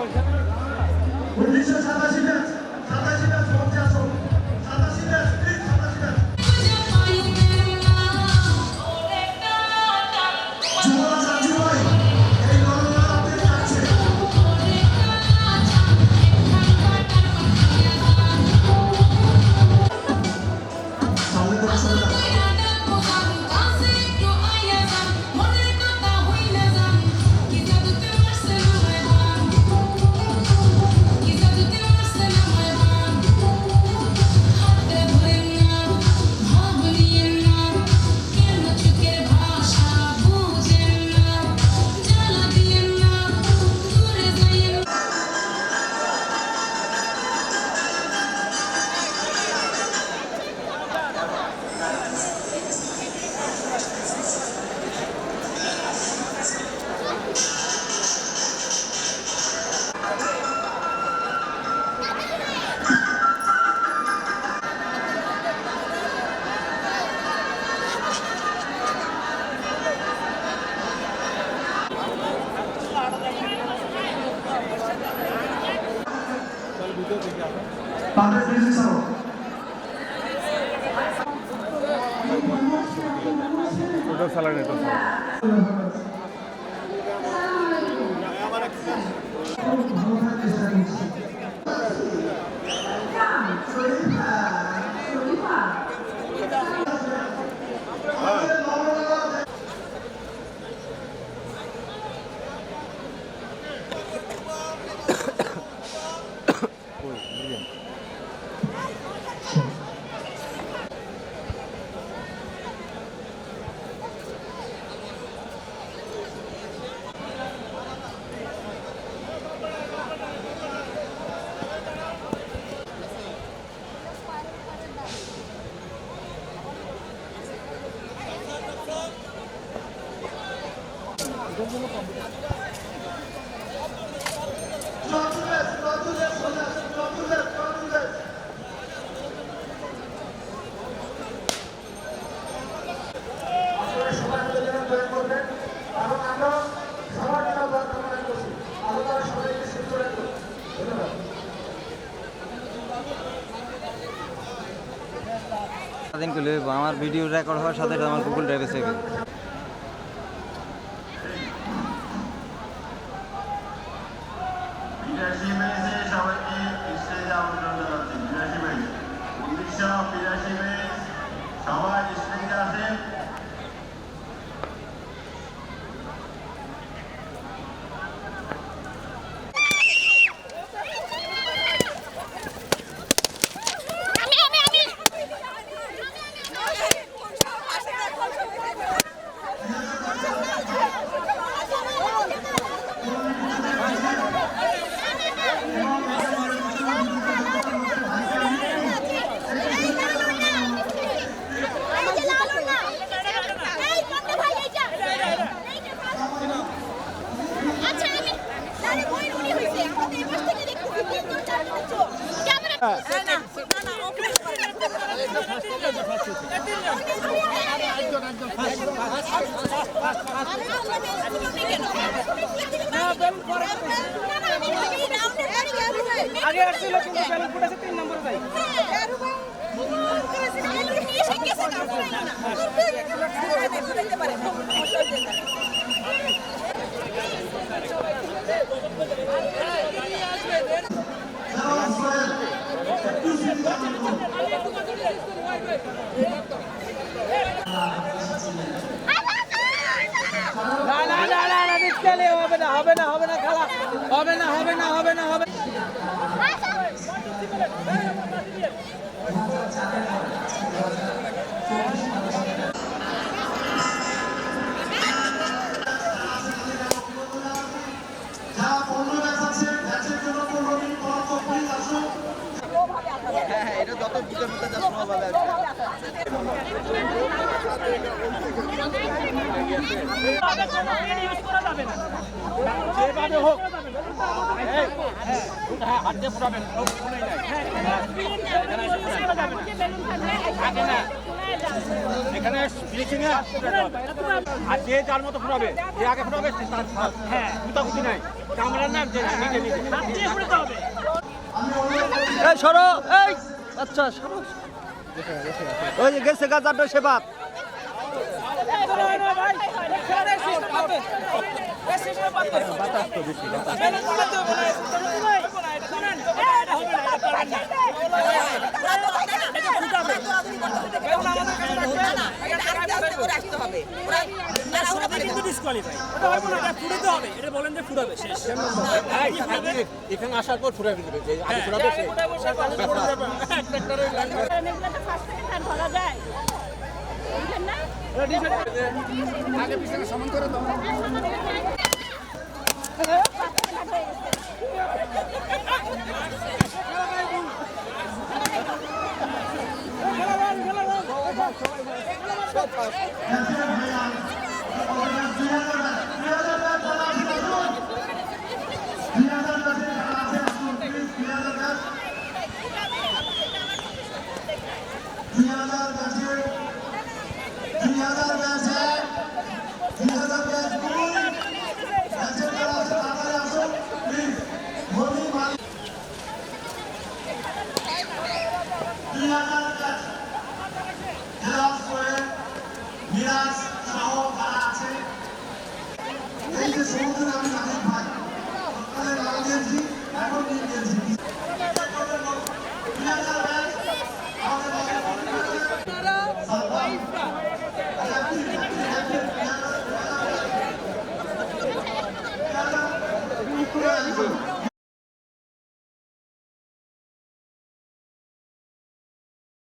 1987 batch 87 batch মঞ্চে আসো 87 batch please 87 batch যুবক সাথী ভাই এই লড়াই আপনাদের কাছে সামনে তো আসলে Padres Feliciano. Itu salah itu. আমার ভিডিও রেকর্ড হওয়ার সাথে সাথে আমার গুগল ড্রাইভে সেভ সবাইকে স্টেজে আমন্ত্রণ জানাচ্ছি 82 ব্যাচ 1982 ব্যাচ সবাই স্টেজে আসেন আগে আসছিল কিন্তু বেলুন ফুটেছে 3 নম্বরে যাই হবে না খেলা হবে না এটা যত বুকের মধ্যে যা শোনা ভালো যেভাবে হোক হাত দিয়ে ফুটাবেন এখানে ব্লিচিং এ আর যে যার মতো ফুরাবে, যে আগে ফুরাবে তার হ্যাঁ কুতাকুতি নাই, কামড়ার নাম যে নিজে নিজে এই সরো, এই আচ্ছা সরো। ওই যে গেছে গাজারটা সেবাত। এখানে আসার পর ফুরাবে দিবে, যে আগে ফুরাবে সে আগে পিছনে সমান করে দাও। মিরাজ সহ যারা আছে, এই যে সমুদ্র আমি নাবিক ভাই, সকালে লাল গেঞ্জি, এখন নীল গেঞ্জি। মিরাজের ব্যাচ, আমাদের বাংলা